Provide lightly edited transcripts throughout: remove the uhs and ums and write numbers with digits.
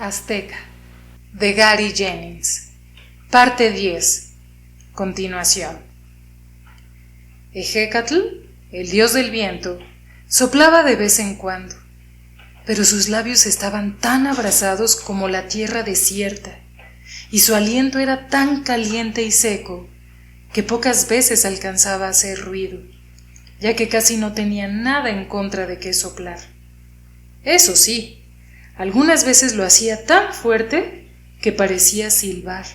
Azteca, de Gary Jennings. Parte 10. Continuación. Ejecatl, el dios del viento, soplaba de vez en cuando, pero sus labios estaban tan abrasados como la tierra desierta, y su aliento era tan caliente y seco que pocas veces alcanzaba a hacer ruido, ya que casi no tenía nada en contra de qué soplar. Eso sí, algunas veces lo hacía tan fuerte que parecía silbar,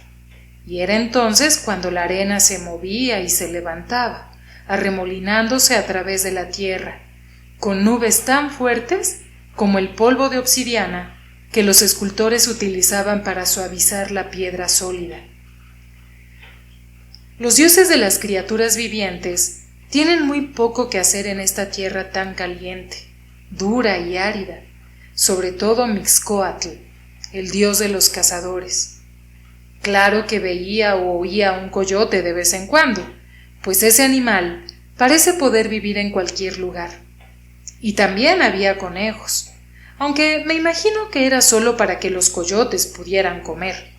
y era entonces cuando la arena se movía y se levantaba, arremolinándose a través de la tierra, con nubes tan fuertes como el polvo de obsidiana que los escultores utilizaban para suavizar la piedra sólida. Los dioses de las criaturas vivientes tienen muy poco que hacer en esta tierra tan caliente, dura y árida, sobre todo Mixcoatl, el dios de los cazadores. Claro que veía o oía un coyote de vez en cuando, pues ese animal parece poder vivir en cualquier lugar. Y también había conejos, aunque me imagino que era solo para que los coyotes pudieran comer.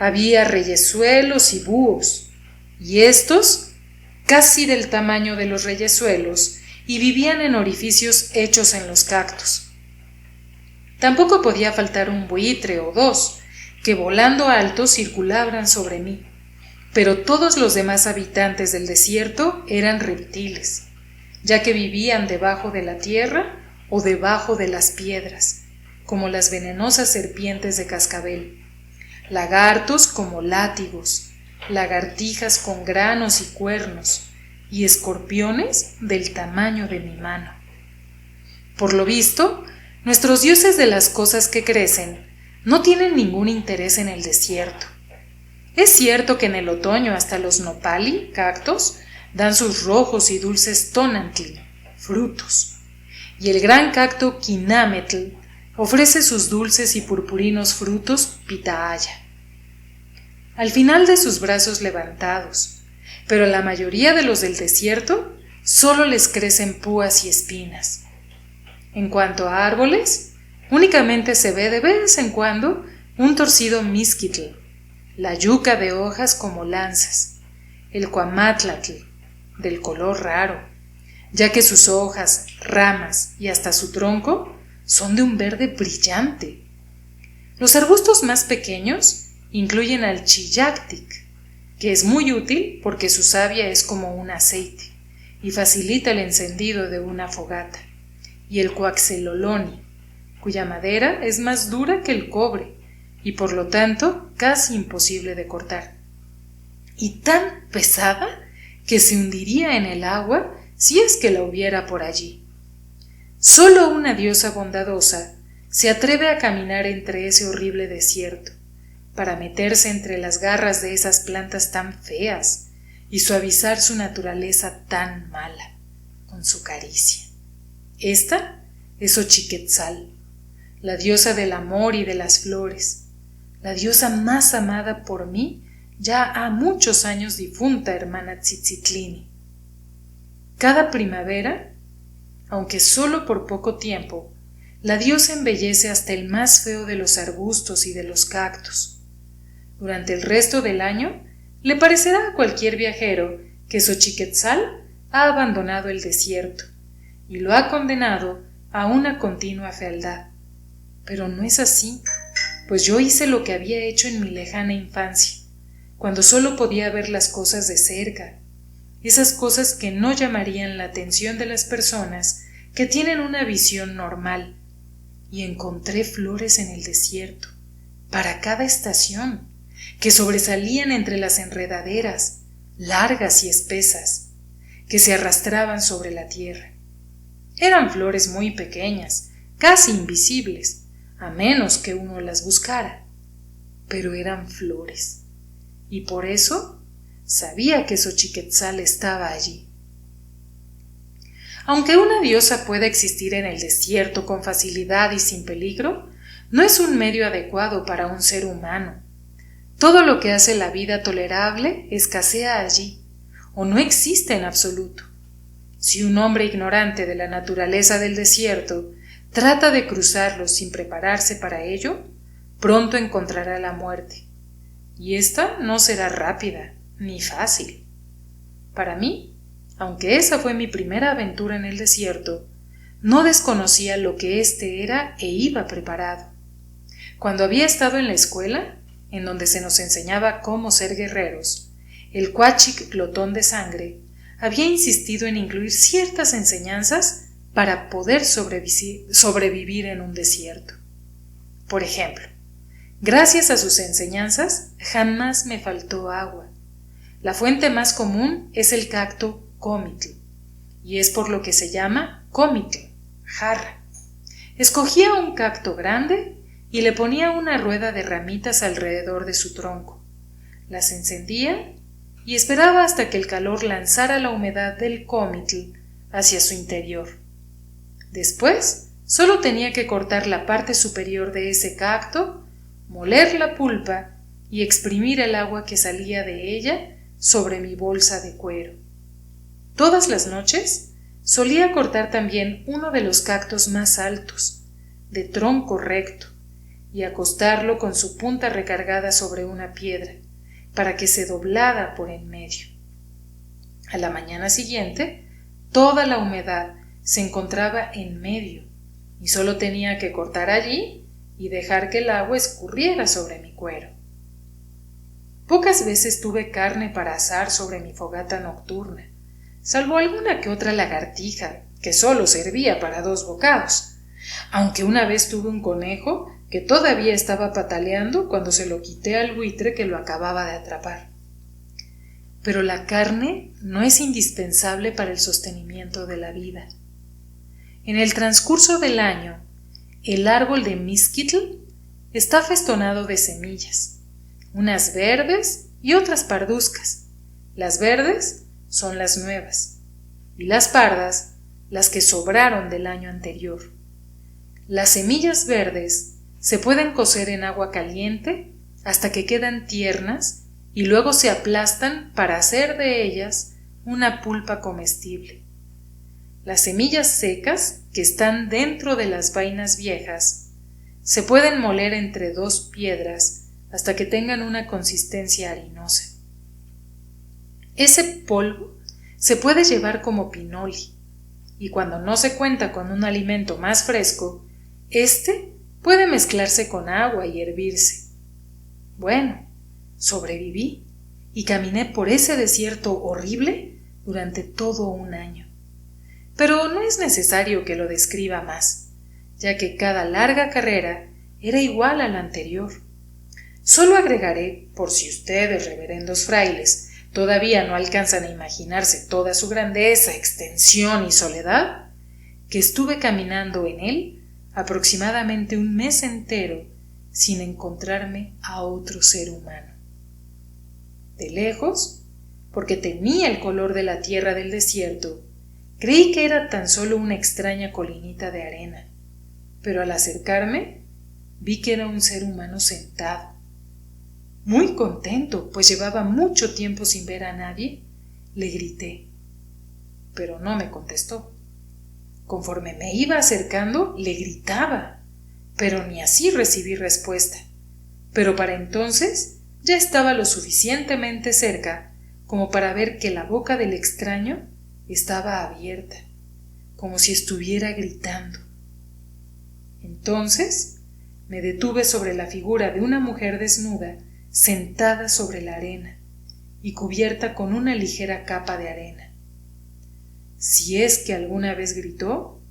Había reyezuelos y búhos, y estos casi del tamaño de los reyezuelos y vivían en orificios hechos en los cactus. Tampoco podía faltar un buitre o dos, que volando alto circulaban sobre mí, pero todos los demás habitantes del desierto eran reptiles, ya que vivían debajo de la tierra o debajo de las piedras, como las venenosas serpientes de cascabel, lagartos como látigos, lagartijas con granos y cuernos, y escorpiones del tamaño de mi mano. Por lo visto, nuestros dioses de las cosas que crecen no tienen ningún interés en el desierto. Es cierto que en el otoño hasta los nopali, cactos, dan sus rojos y dulces tonantli, frutos, y el gran cacto quinametl ofrece sus dulces y purpurinos frutos pitahaya. Al final de sus brazos levantados, pero a la mayoría de los del desierto solo les crecen púas y espinas. En cuanto a árboles, únicamente se ve de vez en cuando un torcido mizquitl, la yuca de hojas como lanzas, el cuamatlatl, del color raro, ya que sus hojas, ramas y hasta su tronco son de un verde brillante. Los arbustos más pequeños incluyen al chiyactic, que es muy útil porque su savia es como un aceite y facilita el encendido de una fogata, y el coaxeloloni, cuya madera es más dura que el cobre y por lo tanto casi imposible de cortar, y tan pesada que se hundiría en el agua si es que la hubiera por allí. Solo una diosa bondadosa se atreve a caminar entre ese horrible desierto, para meterse entre las garras de esas plantas tan feas y suavizar su naturaleza tan mala con su caricia. Esta es Xochiquetzal, la diosa del amor y de las flores, la diosa más amada por mí, ya ha muchos años difunta hermana Tzitzitline. Cada primavera, aunque solo por poco tiempo, la diosa embellece hasta el más feo de los arbustos y de los cactus. Durante el resto del año, le parecerá a cualquier viajero que Xochiquetzal ha abandonado el desierto y lo ha condenado a una continua fealdad. Pero no es así, pues yo hice lo que había hecho en mi lejana infancia, cuando solo podía ver las cosas de cerca, esas cosas que no llamarían la atención de las personas que tienen una visión normal, y encontré flores en el desierto, para cada estación, que sobresalían entre las enredaderas, largas y espesas, que se arrastraban sobre la tierra. Eran flores muy pequeñas, casi invisibles, a menos que uno las buscara, pero eran flores, y por eso sabía que Xochiquetzal estaba allí. Aunque una diosa pueda existir en el desierto con facilidad y sin peligro, no es un medio adecuado para un ser humano. Todo lo que hace la vida tolerable escasea allí, o no existe en absoluto. Si un hombre ignorante de la naturaleza del desierto trata de cruzarlo sin prepararse para ello, pronto encontrará la muerte, y esta no será rápida ni fácil. Para mí, aunque esa fue mi primera aventura en el desierto, no desconocía lo que éste era e iba preparado. Cuando había estado en la escuela, en donde se nos enseñaba cómo ser guerreros, el Cuachic glotón de sangre había insistido en incluir ciertas enseñanzas para poder sobrevivir en un desierto. Por ejemplo, gracias a sus enseñanzas jamás me faltó agua. La fuente más común es el cacto comitl, y es por lo que se llama comitl, jarra. Escogía un cacto grande y le ponía una rueda de ramitas alrededor de su tronco. Las encendía y esperaba hasta que el calor lanzara la humedad del comitl hacia su interior. Después, solo tenía que cortar la parte superior de ese cacto, moler la pulpa y exprimir el agua que salía de ella sobre mi bolsa de cuero. Todas las noches solía cortar también uno de los cactos más altos, de tronco recto, y acostarlo con su punta recargada sobre una piedra, para que se doblara por en medio. A la mañana siguiente, toda la humedad se encontraba en medio, y solo tenía que cortar allí y dejar que el agua escurriera sobre mi cuero. Pocas veces tuve carne para asar sobre mi fogata nocturna, salvo alguna que otra lagartija, que solo servía para 2 bocados, aunque una vez tuve un conejo que todavía estaba pataleando cuando se lo quité al buitre que lo acababa de atrapar. Pero la carne no es indispensable para el sostenimiento de la vida. En el transcurso del año, el árbol de Mizquitl está festonado de semillas, unas verdes y otras parduzcas. Las verdes son las nuevas, y las pardas las que sobraron del año anterior. Las semillas verdes se pueden cocer en agua caliente hasta que quedan tiernas y luego se aplastan para hacer de ellas una pulpa comestible. Las semillas secas, que están dentro de las vainas viejas, se pueden moler entre 2 piedras hasta que tengan una consistencia harinosa. Ese polvo se puede llevar como pinoli, y cuando no se cuenta con un alimento más fresco, este puede mezclarse con agua y hervirse. Bueno, sobreviví y caminé por ese desierto horrible durante todo un año. Pero no es necesario que lo describa más, ya que cada larga carrera era igual a la anterior. Solo agregaré, por si ustedes, reverendos frailes, todavía no alcanzan a imaginarse toda su grandeza, extensión y soledad, que estuve caminando en él aproximadamente un mes entero sin encontrarme a otro ser humano. De lejos, porque temía el color de la tierra del desierto, creí que era tan solo una extraña colinita de arena, pero al acercarme vi que era un ser humano sentado. Muy contento, pues llevaba mucho tiempo sin ver a nadie, le grité, pero no me contestó. Conforme me iba acercando, le gritaba, pero ni así recibí respuesta. Pero para entonces ya estaba lo suficientemente cerca como para ver que la boca del extraño estaba abierta, como si estuviera gritando. Entonces me detuve sobre la figura de una mujer desnuda sentada sobre la arena y cubierta con una ligera capa de arena. Si es que alguna vez gritó,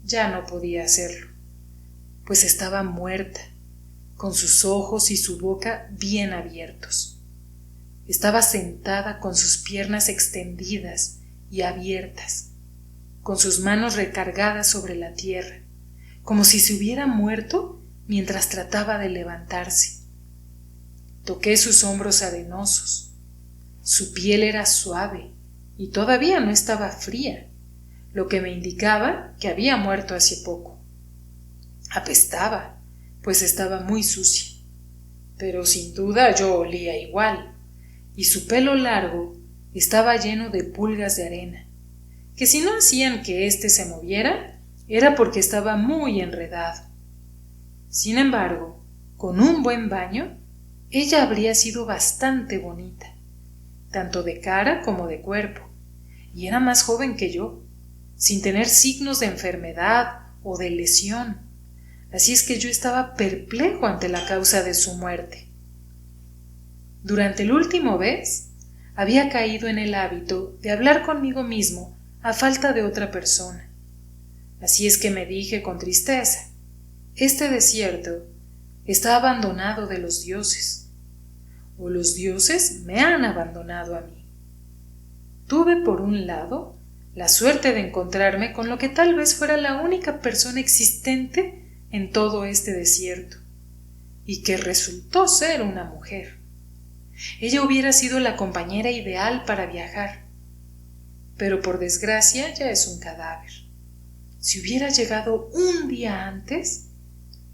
ya no podía hacerlo, pues estaba muerta, con sus ojos y su boca bien abiertos. Estaba sentada con sus piernas extendidas y abiertas, con sus manos recargadas sobre la tierra, como si se hubiera muerto mientras trataba de levantarse. Toqué sus hombros arenosos. Su piel era suave y todavía no estaba fría, lo que me indicaba que había muerto hace poco. Apestaba, pues estaba muy sucia, pero sin duda yo olía igual, y su pelo largo estaba lleno de pulgas de arena, que si no hacían que éste se moviera, era porque estaba muy enredado. Sin embargo, Con un buen baño, ella habría sido bastante bonita, tanto de cara como de cuerpo, y era más joven que yo, sin tener signos de enfermedad o de lesión. Así es que yo estaba perplejo ante la causa de su muerte. Durante el último vez, había caído en el hábito de hablar conmigo mismo a falta de otra persona. Así es que me dije con tristeza: este desierto está abandonado de los dioses, o los dioses me han abandonado a mí. Tuve por un lado la suerte de encontrarme con lo que tal vez fuera la única persona existente en todo este desierto, y que resultó ser una mujer. Ella hubiera sido la compañera ideal para viajar, pero por desgracia ya es un cadáver. Si hubiera llegado un día antes,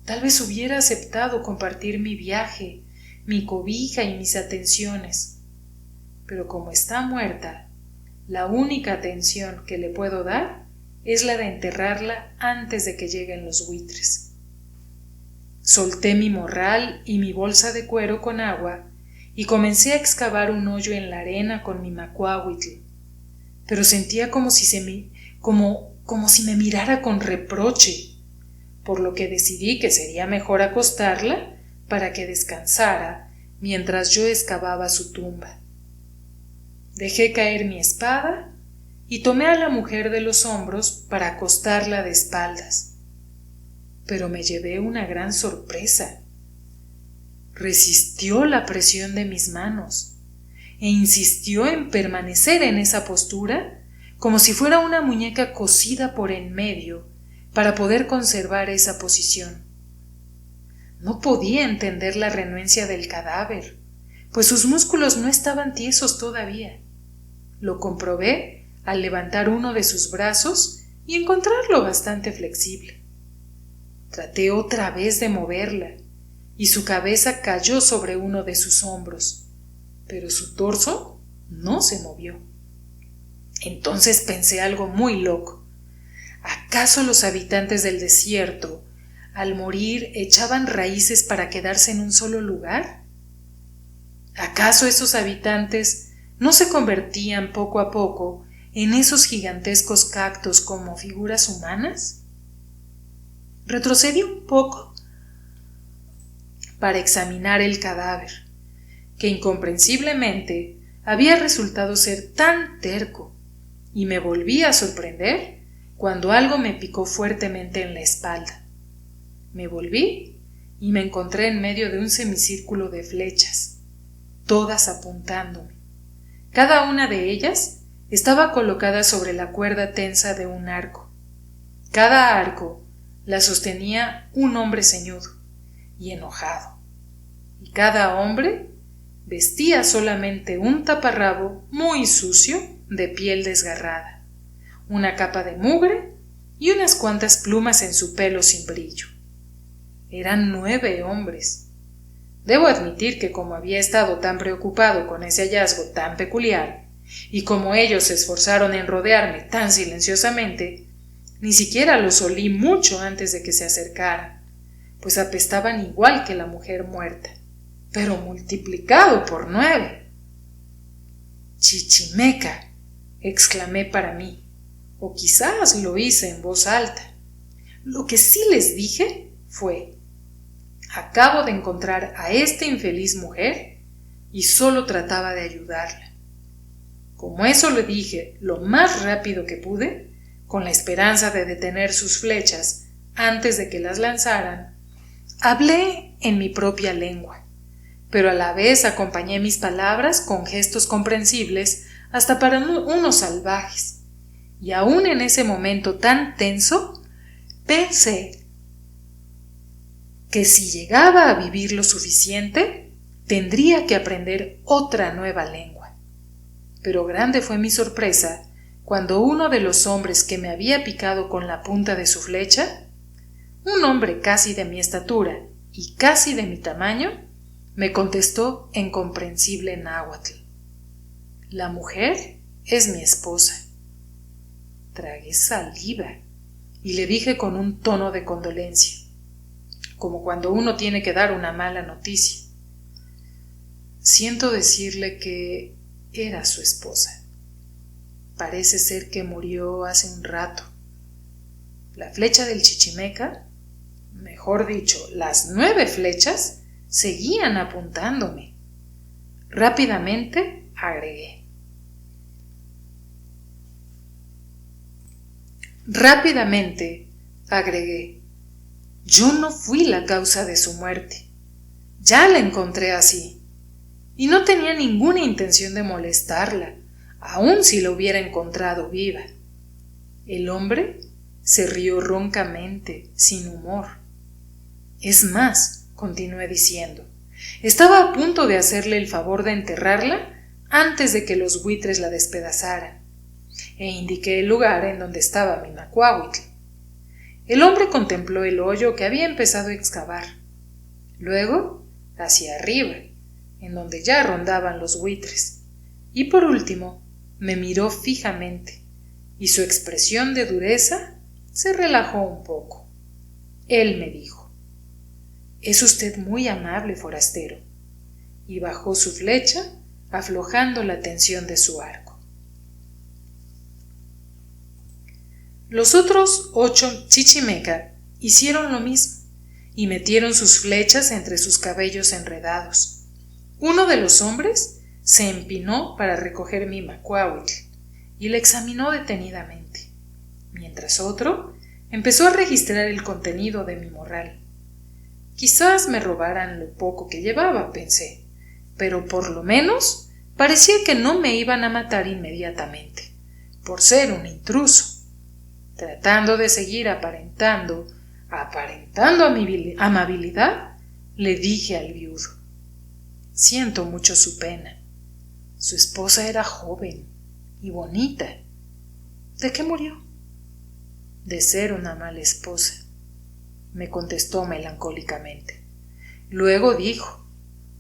tal vez hubiera aceptado compartir mi viaje, mi cobija y mis atenciones, pero como está muerta, la única atención que le puedo dar es la de enterrarla antes de que lleguen los buitres. Solté mi morral y mi bolsa de cuero con agua y comencé a excavar un hoyo en la arena con mi macuahuitl, pero sentía como si me mirara con reproche, por lo que decidí que sería mejor acostarla para que descansara mientras yo excavaba su tumba. Dejé caer mi espada y tomé a la mujer de los hombros para acostarla de espaldas. Pero me llevé una gran sorpresa. Resistió la presión de mis manos e insistió en permanecer en esa postura como si fuera una muñeca cosida por en medio para poder conservar esa posición. No podía entender la renuencia del cadáver, pues sus músculos no estaban tiesos todavía. Lo comprobé al levantar uno de sus brazos y encontrarlo bastante flexible. Traté otra vez de moverla, y su cabeza cayó sobre uno de sus hombros, pero su torso no se movió. Entonces pensé algo muy loco. ¿Acaso los habitantes del desierto, al morir, echaban raíces para quedarse en un solo lugar? ¿Acaso esos habitantes no se convertían poco a poco en esos gigantescos cactos como figuras humanas? Retrocedí un poco para examinar el cadáver, que incomprensiblemente había resultado ser tan terco, y me volví a sorprender cuando algo me picó fuertemente en la espalda. Me volví y me encontré en medio de un semicírculo de flechas, todas apuntándome. Cada una de ellas estaba colocada sobre la cuerda tensa de un arco. Cada arco la sostenía un hombre ceñudo y enojado, y cada hombre vestía solamente un taparrabo muy sucio de piel desgarrada, una capa de mugre y unas cuantas plumas en su pelo sin brillo. Eran 9 hombres. Debo admitir que como había estado tan preocupado con ese hallazgo tan peculiar, y como ellos se esforzaron en rodearme tan silenciosamente, ni siquiera los olí mucho antes de que se acercaran, pues apestaban igual que la mujer muerta, pero multiplicado por 9. «Chichimeca», exclamé para mí, o quizás lo hice en voz alta. Lo que sí les dije fue: acabo de encontrar a esta infeliz mujer y solo trataba de ayudarla. Como eso lo dije lo más rápido que pude, con la esperanza de detener sus flechas antes de que las lanzaran, hablé en mi propia lengua, pero a la vez acompañé mis palabras con gestos comprensibles hasta para unos salvajes, y aún en ese momento tan tenso, pensé que si llegaba a vivir lo suficiente, tendría que aprender otra nueva lengua. Pero grande fue mi sorpresa cuando uno de los hombres que me había picado con la punta de su flecha, un hombre casi de mi estatura y casi de mi tamaño, me contestó en comprensible náhuatl: «La mujer es mi esposa». Tragué saliva y le dije con un tono de condolencia: como cuando uno tiene que dar una mala noticia. Siento decirle que era su esposa. Parece ser que murió hace un rato. La flecha del Chichimeca, mejor dicho, las 9 flechas, seguían apuntándome. Rápidamente agregué. Yo no fui la causa de su muerte. Ya la encontré así. Y no tenía ninguna intención de molestarla, aun si la hubiera encontrado viva. El hombre se rió roncamente, sin humor. Es más, continué diciendo, estaba a punto de hacerle el favor de enterrarla antes de que los buitres la despedazaran, e indiqué el lugar en donde estaba mi macuahuitl. El hombre contempló el hoyo que había empezado a excavar, luego hacia arriba, en donde ya rondaban los buitres, y por último me miró fijamente, y su expresión de dureza se relajó un poco. Él me dijo: «Es usted muy amable, forastero», y bajó su flecha, aflojando la tensión de su arco. Los otros 8 Chichimeca hicieron lo mismo y metieron sus flechas entre sus cabellos enredados. Uno de los hombres se empinó para recoger mi macuahuitl y la examinó detenidamente, mientras otro empezó a registrar el contenido de mi morral. Quizás me robaran lo poco que llevaba, pensé, pero por lo menos parecía que no me iban a matar inmediatamente, por ser un intruso. Tratando de seguir aparentando amabilidad, le dije al viudo: «Siento mucho su pena. Su esposa era joven y bonita. ¿De qué murió?» «De ser una mala esposa», me contestó melancólicamente. Luego dijo: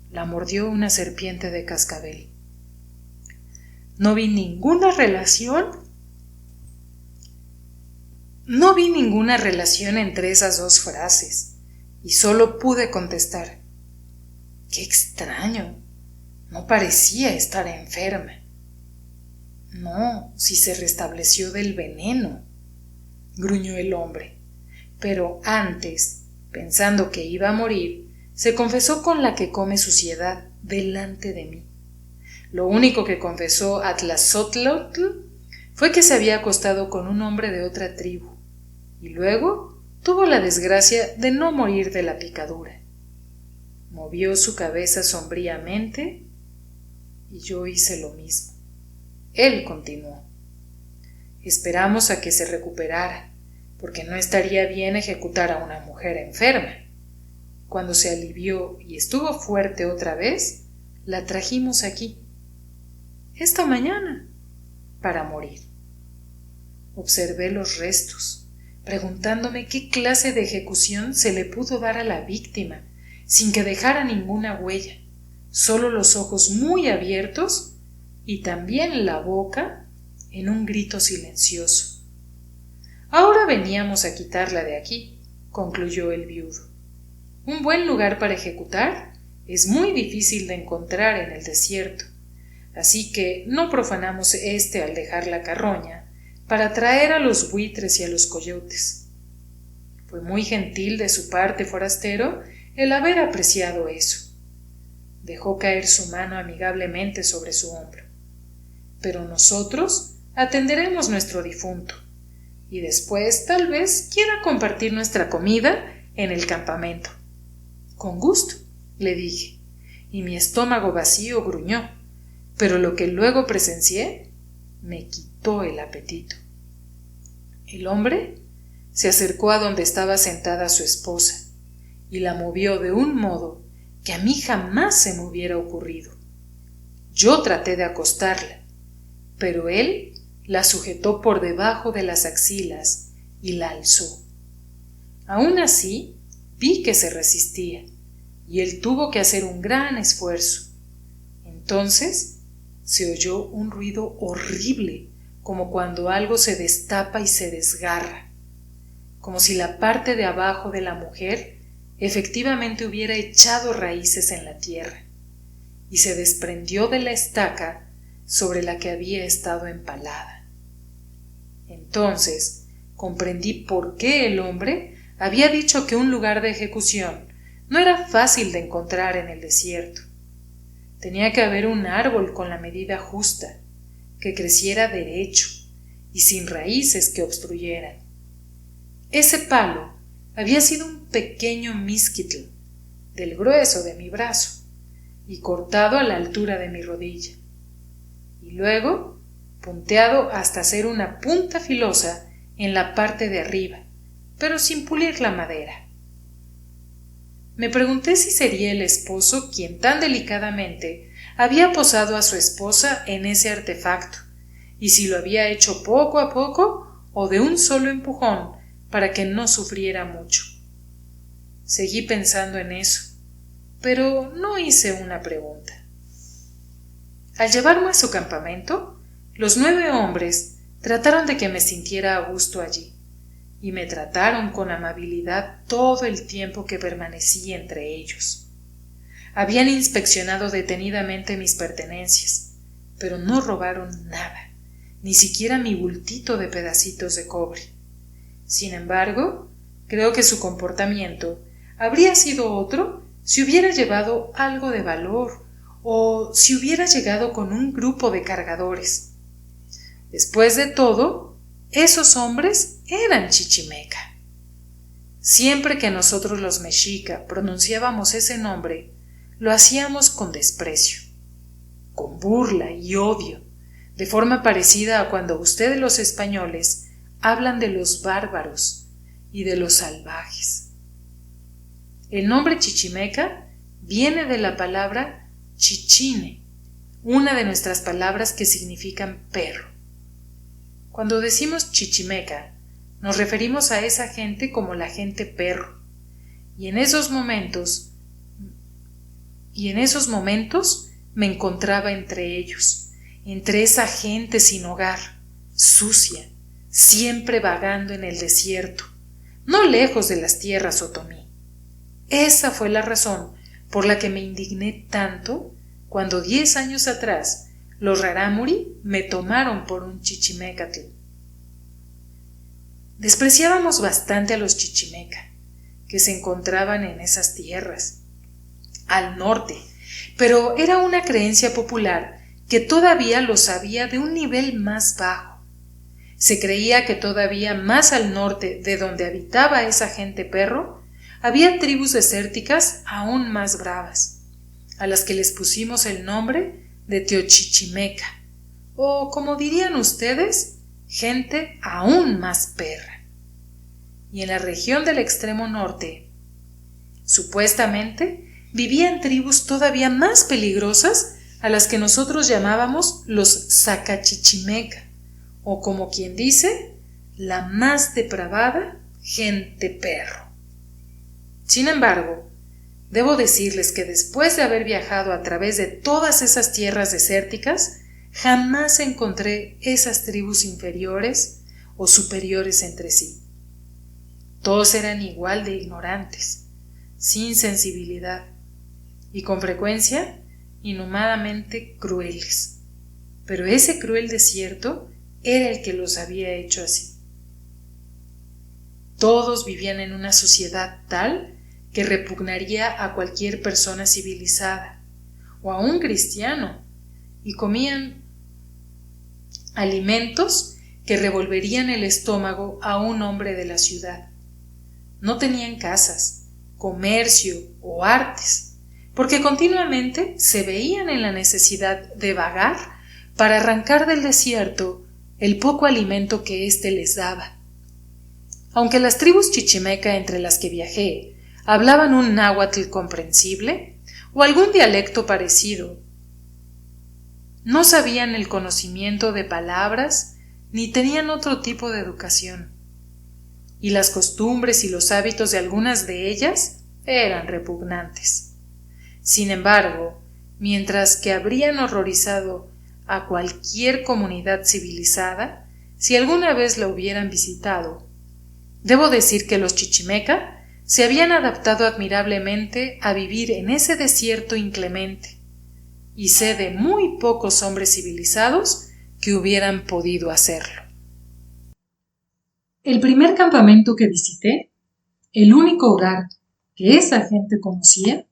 «La mordió una serpiente de cascabel». No vi ninguna relación entre esas 2 frases y solo pude contestar: «Qué extraño, no parecía estar enferma». «No, si se restableció del veneno», gruñó el hombre, pero antes, pensando que iba a morir, se confesó con la que come suciedad delante de mí. Lo único que confesó Atlazótlotl fue que se había acostado con un hombre de otra tribu, y luego tuvo la desgracia de no morir de la picadura. Movió su cabeza sombríamente y yo hice lo mismo. Él continuó: «Esperamos a que se recuperara, porque no estaría bien ejecutar a una mujer enferma. Cuando se alivió y estuvo fuerte otra vez, la trajimos aquí, esta mañana, para morir». Observé los restos, preguntándome qué clase de ejecución se le pudo dar a la víctima, sin que dejara ninguna huella, solo los ojos muy abiertos y también la boca en un grito silencioso. «Ahora veníamos a quitarla de aquí», concluyó el viudo. «Un buen lugar para ejecutar es muy difícil de encontrar en el desierto, así que no profanamos al dejar la carroña para atraer a los buitres y a los coyotes. Fue muy gentil de su parte, forastero, el haber apreciado eso». Dejó caer su mano amigablemente sobre su hombro. «Pero nosotros atenderemos nuestro difunto, y después tal vez quiera compartir nuestra comida en el campamento». «Con gusto», le dije, y mi estómago vacío gruñó, pero lo que luego presencié me quitó el apetito. El hombre se acercó a donde estaba sentada su esposa y la movió de un modo que a mí jamás se me hubiera ocurrido. Yo traté de acostarla, pero él la sujetó por debajo de las axilas y la alzó. Aún así, vi que se resistía, y él tuvo que hacer un gran esfuerzo. Entonces se oyó un ruido horrible, como cuando algo se destapa y se desgarra, como si la parte de abajo de la mujer efectivamente hubiera echado raíces en la tierra y se desprendió de la estaca sobre la que había estado empalada. Entonces comprendí por qué el hombre había dicho que un lugar de ejecución no era fácil de encontrar en el desierto. Tenía que haber un árbol con la medida justa, que creciera derecho y sin raíces que obstruyeran. Ese palo había sido un pequeño misquitl, del grueso de mi brazo, y cortado a la altura de mi rodilla, y luego punteado hasta hacer una punta filosa en la parte de arriba, pero sin pulir la madera. Me pregunté si sería el esposo quien tan delicadamente había posado a su esposa en ese artefacto, y si lo había hecho poco a poco o de un solo empujón para que no sufriera mucho. Seguí pensando en eso, pero no hice una pregunta. Al llevarme a su campamento, los 9 hombres trataron de que me sintiera a gusto allí, y me trataron con amabilidad todo el tiempo que permanecí entre ellos. Habían inspeccionado detenidamente mis pertenencias, pero no robaron nada, ni siquiera mi bultito de pedacitos de cobre. Sin embargo, creo que su comportamiento habría sido otro si hubiera llevado algo de valor o si hubiera llegado con un grupo de cargadores. Después de todo, esos hombres eran chichimeca. Siempre que nosotros los mexica pronunciábamos ese nombre, lo hacíamos con desprecio, con burla y odio, de forma parecida a cuando ustedes los españoles hablan de los bárbaros y de los salvajes. El nombre chichimeca viene de la palabra chichine, una de nuestras palabras que significan perro. Cuando decimos chichimeca, nos referimos a esa gente como la gente perro, y en esos momentos me encontraba entre ellos, entre esa gente sin hogar, sucia, siempre vagando en el desierto, no lejos de las tierras otomí. Esa fue la razón por la que me indigné tanto cuando 10 años atrás los rarámuri me tomaron por un chichimecatl. Despreciábamos bastante a los chichimeca, que se encontraban en esas tierras, al norte, pero era una creencia popular que todavía los había de un nivel más bajo. Se creía que todavía más al norte de donde habitaba esa gente perro, había tribus desérticas aún más bravas, a las que les pusimos el nombre de teochichimeca, o como dirían ustedes, gente aún más perra. Y en la región del extremo norte, supuestamente, vivían tribus todavía más peligrosas a las que nosotros llamábamos los sacachichimeca, o como quien dice, la más depravada gente perro. Sin embargo, debo decirles que después de haber viajado a través de todas esas tierras desérticas, jamás encontré esas tribus inferiores o superiores entre sí. Todos eran igual de ignorantes, sin sensibilidad y con frecuencia inhumanamente crueles. Pero ese cruel desierto era el que los había hecho así. Todos vivían en una sociedad tal que repugnaría a cualquier persona civilizada o a un cristiano, y comían alimentos que revolverían el estómago a un hombre de la ciudad. No tenían casas, comercio o artes, porque continuamente se veían en la necesidad de vagar para arrancar del desierto el poco alimento que éste les daba. Aunque las tribus chichimeca entre las que viajé hablaban un náhuatl comprensible o algún dialecto parecido, no sabían el conocimiento de palabras ni tenían otro tipo de educación, y las costumbres y los hábitos de algunas de ellas eran repugnantes. Sin embargo, mientras que habrían horrorizado a cualquier comunidad civilizada si alguna vez la hubieran visitado, debo decir que los chichimeca se habían adaptado admirablemente a vivir en ese desierto inclemente, y sé de muy pocos hombres civilizados que hubieran podido hacerlo. El primer campamento que visité, el único hogar que esa gente conocía,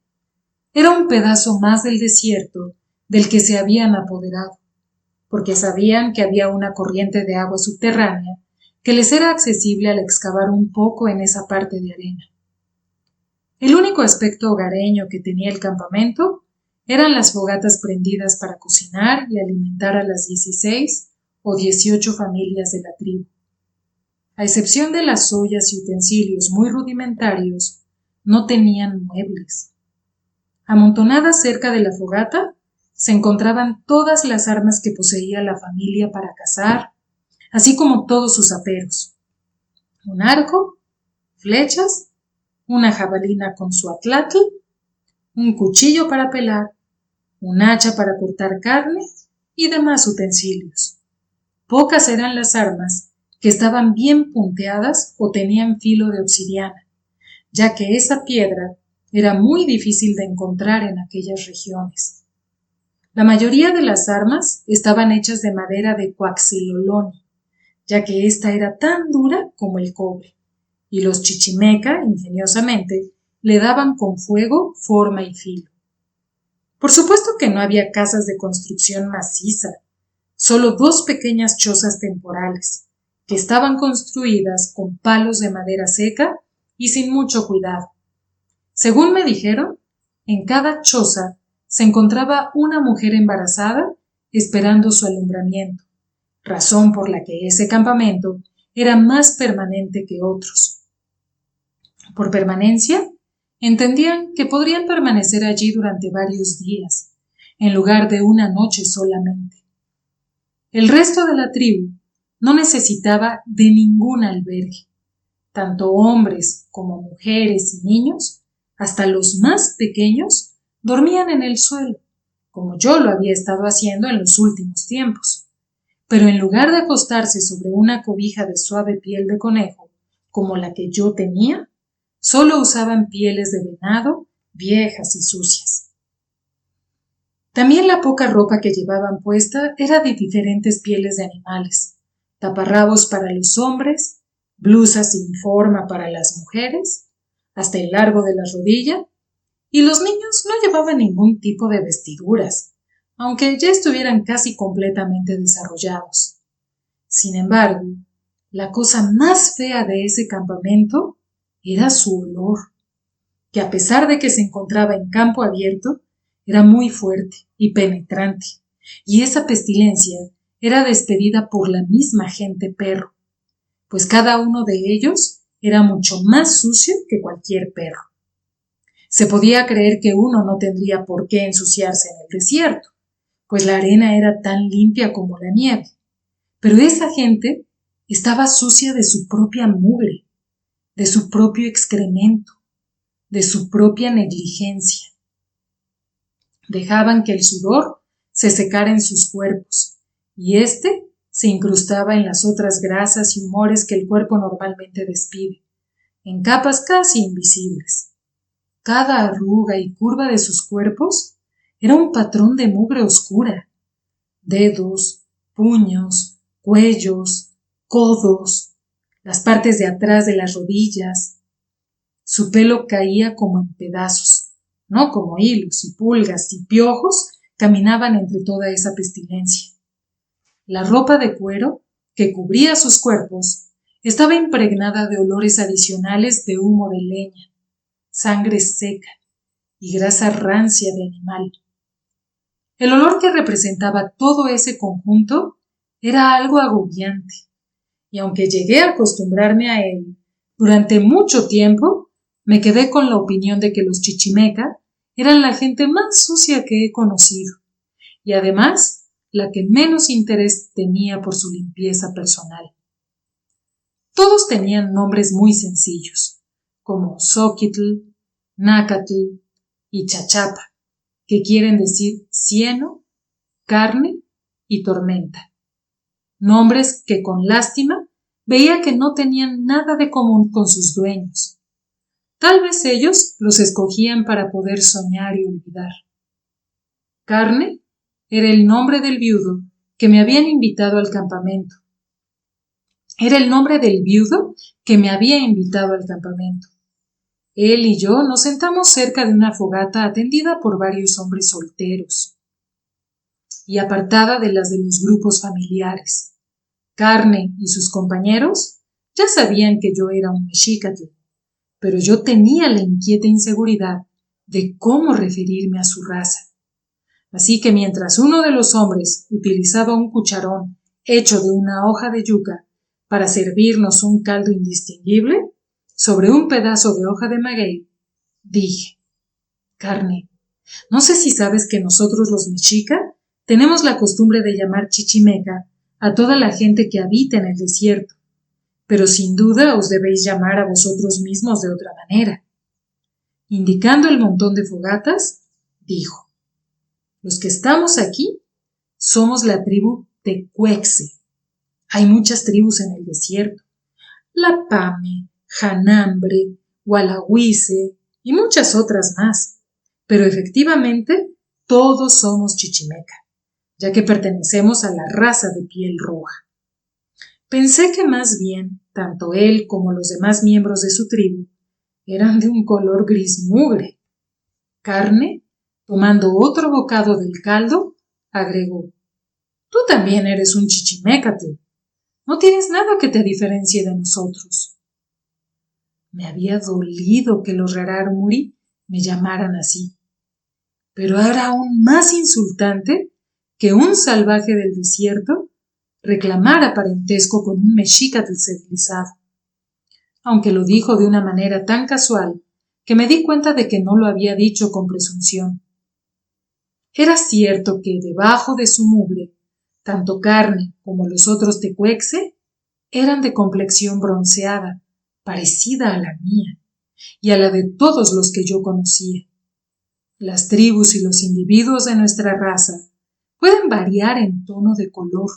era un pedazo más del desierto del que se habían apoderado, porque sabían que había una corriente de agua subterránea que les era accesible al excavar un poco en esa parte de arena. El único aspecto hogareño que tenía el campamento eran las fogatas prendidas para cocinar y alimentar a las 16 o 18 familias de la tribu. A excepción de las ollas y utensilios muy rudimentarios, no tenían muebles. Amontonadas cerca de la fogata se encontraban todas las armas que poseía la familia para cazar, así como todos sus aperos: un arco, flechas, una jabalina con su atlatl, un cuchillo para pelar, un hacha para cortar carne y demás utensilios. Pocas eran las armas que estaban bien punteadas o tenían filo de obsidiana, ya que esa piedra era muy difícil de encontrar en aquellas regiones. La mayoría de las armas estaban hechas de madera de coaxiloloni, ya que ésta era tan dura como el cobre, y los chichimeca, ingeniosamente, le daban con fuego forma y filo. Por supuesto que no había casas de construcción maciza, solo 2 pequeñas chozas temporales, que estaban construidas con palos de madera seca y sin mucho cuidado. Según me dijeron, en cada choza se encontraba una mujer embarazada esperando su alumbramiento, razón por la que ese campamento era más permanente que otros. Por permanencia, entendían que podrían permanecer allí durante varios días, en lugar de una noche solamente. El resto de la tribu no necesitaba de ningún albergue. Tanto hombres como mujeres y niños, hasta los más pequeños, dormían en el suelo, como yo lo había estado haciendo en los últimos tiempos. Pero en lugar de acostarse sobre una cobija de suave piel de conejo, como la que yo tenía, solo usaban pieles de venado, viejas y sucias. También la poca ropa que llevaban puesta era de diferentes pieles de animales: taparrabos para los hombres, blusas sin forma para las mujeres, hasta el largo de la rodilla, y los niños no llevaban ningún tipo de vestiduras, aunque ya estuvieran casi completamente desarrollados. Sin embargo, la cosa más fea de ese campamento era su olor, que a pesar de que se encontraba en campo abierto, era muy fuerte y penetrante, y esa pestilencia era despedida por la misma gente perro, pues cada uno de ellos era mucho más sucio que cualquier perro. Se podía creer que uno no tendría por qué ensuciarse en el desierto, pues la arena era tan limpia como la nieve, pero esa gente estaba sucia de su propia mugre, de su propio excremento, de su propia negligencia. Dejaban que el sudor se secara en sus cuerpos, y éste se incrustaba en las otras grasas y humores que el cuerpo normalmente despide, en capas casi invisibles. Cada arruga y curva de sus cuerpos era un patrón de mugre oscura: dedos, puños, cuellos, codos, las partes de atrás de las rodillas. Su pelo caía como en pedazos, no como hilos, y pulgas y piojos caminaban entre toda esa pestilencia. La ropa de cuero que cubría sus cuerpos estaba impregnada de olores adicionales de humo de leña, sangre seca y grasa rancia de animal. El olor que representaba todo ese conjunto era algo agobiante, y aunque llegué a acostumbrarme a él, durante mucho tiempo me quedé con la opinión de que los chichimeca eran la gente más sucia que he conocido, y además la que menos interés tenía por su limpieza personal. Todos tenían nombres muy sencillos, como Xochitl, Nácatl y Chachapa, que quieren decir cieno, carne y tormenta. Nombres que con lástima veía que no tenían nada de común con sus dueños. Tal vez ellos los escogían para poder soñar y olvidar. Carne era el nombre del viudo que me habían invitado al campamento. Él y yo nos sentamos cerca de una fogata atendida por varios hombres solteros y apartada de las de los grupos familiares. Carne y sus compañeros ya sabían que yo era un mexicatl, pero yo tenía la inquieta inseguridad de cómo referirme a su raza. Así que mientras uno de los hombres utilizaba un cucharón hecho de una hoja de yuca para servirnos un caldo indistinguible, sobre un pedazo de hoja de maguey, dije: Carne, no sé si sabes que nosotros los mexica tenemos la costumbre de llamar chichimeca a toda la gente que habita en el desierto, pero sin duda os debéis llamar a vosotros mismos de otra manera. Indicando el montón de fogatas, dijo: los que estamos aquí somos la tribu Tecuexe. Hay muchas tribus en el desierto: la Pame, Janambre, Gualahuise y muchas otras más, pero efectivamente todos somos chichimeca, ya que pertenecemos a la raza de piel roja. Pensé que más bien tanto él como los demás miembros de su tribu eran de un color gris mugre. Carne, tomando otro bocado del caldo, agregó: tú también eres un chichimécatl. No tienes nada que te diferencie de nosotros. Me había dolido que los Rarámuri me llamaran así, pero era aún más insultante que un salvaje del desierto reclamara parentesco con un mexicatl civilizado, aunque lo dijo de una manera tan casual que me di cuenta de que no lo había dicho con presunción. Era cierto que debajo de su mugre, tanto Carne como los otros tecuexe eran de complexión bronceada, parecida a la mía y a la de todos los que yo conocía. Las tribus y los individuos de nuestra raza pueden variar en tono de color,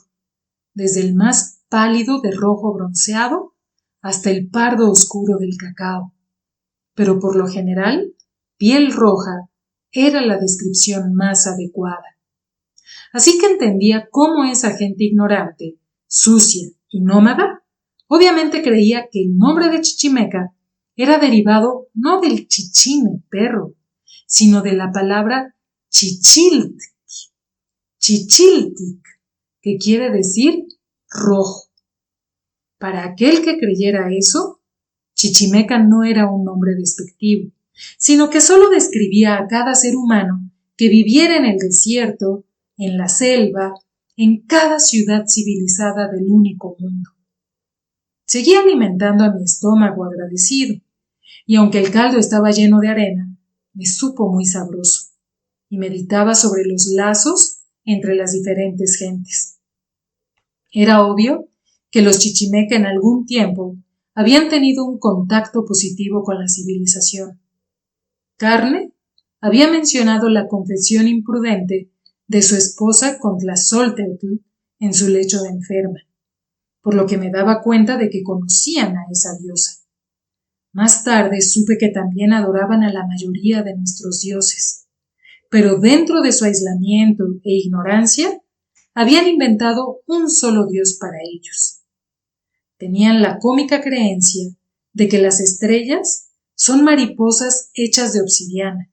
desde el más pálido de rojo bronceado hasta el pardo oscuro del cacao, pero por lo general, piel roja era la descripción más adecuada. Así que entendía cómo esa gente ignorante, sucia y nómada obviamente creía que el nombre de chichimeca era derivado no del chichime, perro, sino de la palabra chichiltic, que quiere decir rojo. Para aquel que creyera eso, chichimeca no era un nombre despectivo, sino que solo describía a cada ser humano que viviera en el desierto, en la selva, en cada ciudad civilizada del único mundo. Seguí alimentando a mi estómago agradecido, y aunque el caldo estaba lleno de arena, me supo muy sabroso, y meditaba sobre los lazos entre las diferentes gentes. Era obvio que los chichimeca en algún tiempo habían tenido un contacto positivo con la civilización. Carne había mencionado la confesión imprudente de su esposa con Tlazolteotl en su lecho de enferma, por lo que me daba cuenta de que conocían a esa diosa. Más tarde supe que también adoraban a la mayoría de nuestros dioses, pero dentro de su aislamiento e ignorancia habían inventado un solo dios para ellos. Tenían la cómica creencia de que las estrellas son mariposas hechas de obsidiana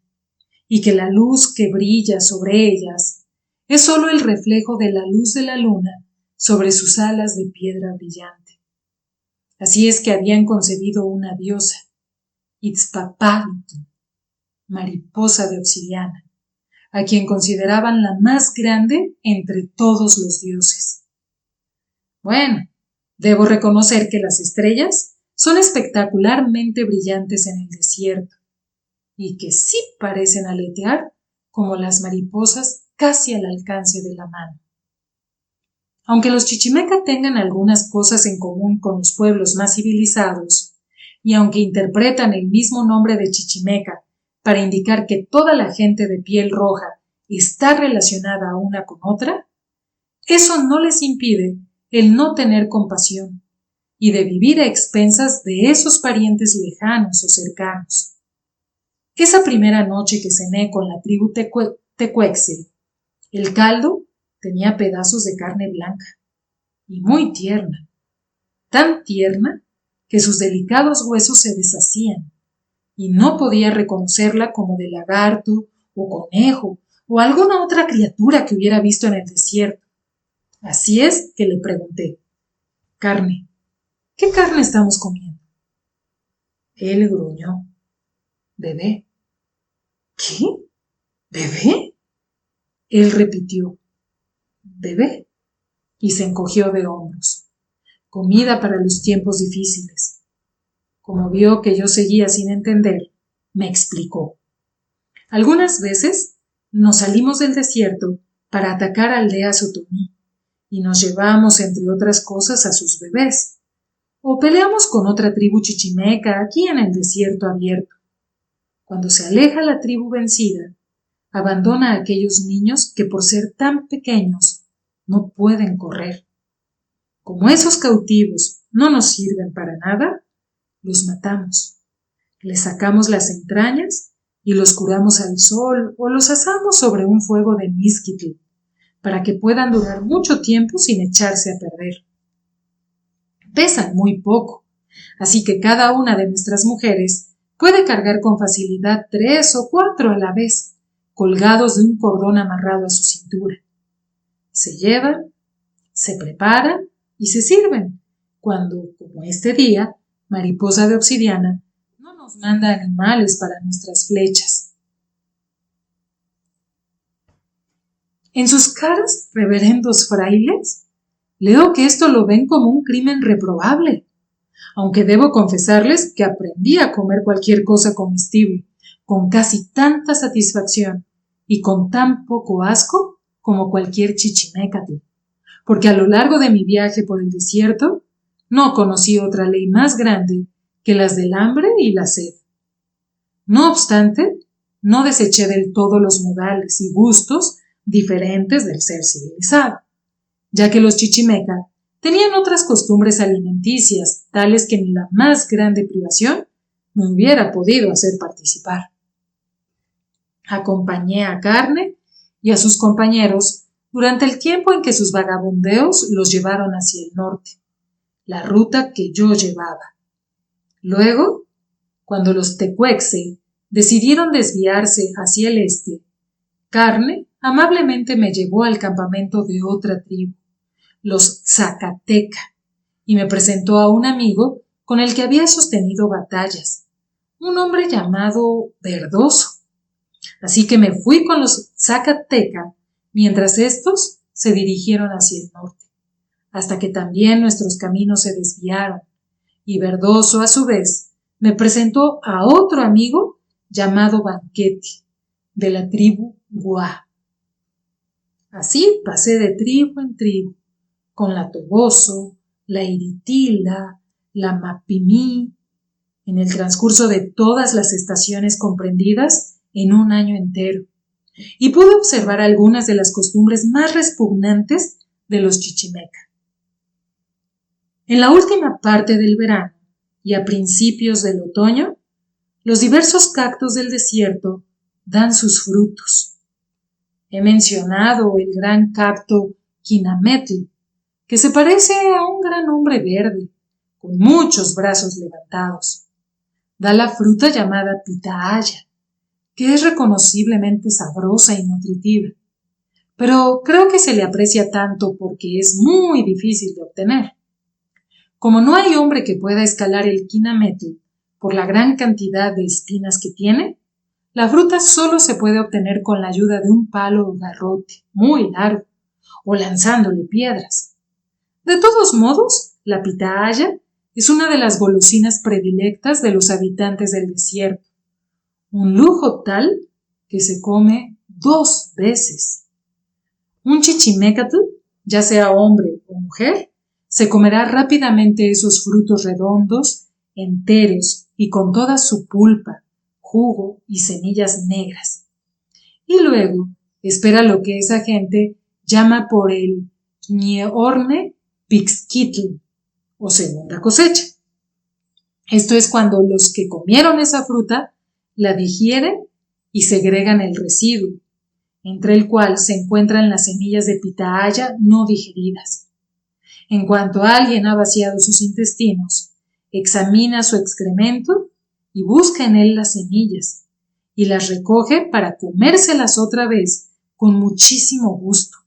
y que la luz que brilla sobre ellas es solo el reflejo de la luz de la luna sobre sus alas de piedra brillante. Así es que habían concebido una diosa, Itzpapaltl, mariposa de obsidiana, a quien consideraban la más grande entre todos los dioses. Bueno, debo reconocer que las estrellas son espectacularmente brillantes en el desierto y que sí parecen aletear como las mariposas casi al alcance de la mano. Aunque los chichimeca tengan algunas cosas en común con los pueblos más civilizados, y aunque interpretan el mismo nombre de chichimeca para indicar que toda la gente de piel roja está relacionada una con otra, eso no les impide el no tener compasión y de vivir a expensas de esos parientes lejanos o cercanos. Esa primera noche que cené con la tribu tecuexe, el caldo tenía pedazos de carne blanca y muy tierna, tan tierna que sus delicados huesos se deshacían y no podía reconocerla como de lagarto o conejo o alguna otra criatura que hubiera visto en el desierto. Así es que le pregunté: carne, ¿qué carne estamos comiendo? Él gruñó: bebé. ¿Qué? ¿Bebé? Él repitió: bebé, y se encogió de hombros. Comida para los tiempos difíciles. Como vio que yo seguía sin entender, me explicó: algunas veces nos salimos del desierto para atacar aldeas otomí y nos llevamos, entre otras cosas, a sus bebés, o peleamos con otra tribu chichimeca aquí en el desierto abierto. Cuando se aleja la tribu vencida, abandona a aquellos niños que por ser tan pequeños no pueden correr. Como esos cautivos no nos sirven para nada, los matamos, les sacamos las entrañas y los curamos al sol o los asamos sobre un fuego de mizquitl para que puedan durar mucho tiempo sin echarse a perder. Pesan muy poco, así que cada una de nuestras mujeres puede cargar con facilidad 3 o 4 a la vez, colgados de un cordón amarrado a su cintura. Se llevan, se preparan y se sirven, cuando, como este día, Mariposa de Obsidiana no nos manda animales para nuestras flechas. En sus caras, reverendos frailes, leo que esto lo ven como un crimen reprobable, aunque debo confesarles que aprendí a comer cualquier cosa comestible con casi tanta satisfacción y con tan poco asco como cualquier chichimécatl, porque a lo largo de mi viaje por el desierto no conocí otra ley más grande que las del hambre y la sed. No obstante, no deseché del todo los modales y gustos diferentes del ser civilizado, ya que los chichimeca tenían otras costumbres alimenticias, tales que ni la más grande privación me hubiera podido hacer participar. Acompañé a Carne y a sus compañeros durante el tiempo en que sus vagabundeos los llevaron hacia el norte, la ruta que yo llevaba. Luego, cuando los tecuexe decidieron desviarse hacia el este, Carne amablemente me llevó al campamento de otra tribu, los Zacateca, y me presentó a un amigo con el que había sostenido batallas, un hombre llamado Verdoso. Así que me fui con los Zacateca mientras estos se dirigieron hacia el norte, hasta que también nuestros caminos se desviaron, y Verdoso, a su vez, me presentó a otro amigo llamado Banquete, de la tribu Guá. Así pasé de tribu en tribu, con la Toboso, la Iritila, la Mapimí, en el transcurso de todas las estaciones comprendidas en un año entero, y pude observar algunas de las costumbres más repugnantes de los chichimeca. En la última parte del verano y a principios del otoño, los diversos cactus del desierto dan sus frutos. He mencionado el gran cacto Quinametl, que se parece a un gran hombre verde, con muchos brazos levantados. Da la fruta llamada pitahaya, que es reconociblemente sabrosa y nutritiva, pero creo que se le aprecia tanto porque es muy difícil de obtener. Como no hay hombre que pueda escalar el Quinametl por la gran cantidad de espinas que tiene, la fruta solo se puede obtener con la ayuda de un palo o garrote muy largo, o lanzándole piedras. De todos modos, la pitahaya es una de las golosinas predilectas de los habitantes del desierto, un lujo tal que se come 2 veces. Un chichimécatl, ya sea hombre o mujer, se comerá rápidamente esos frutos redondos, enteros y con toda su pulpa, jugo y semillas negras. Y luego espera lo que esa gente llama por el ñeorne pixquitl, o segunda cosecha. Esto es cuando los que comieron esa fruta la digieren y segregan el residuo, entre el cual se encuentran las semillas de pitahaya no digeridas. En cuanto alguien ha vaciado sus intestinos, examina su excremento y busca en él las semillas, y las recoge para comérselas otra vez con muchísimo gusto,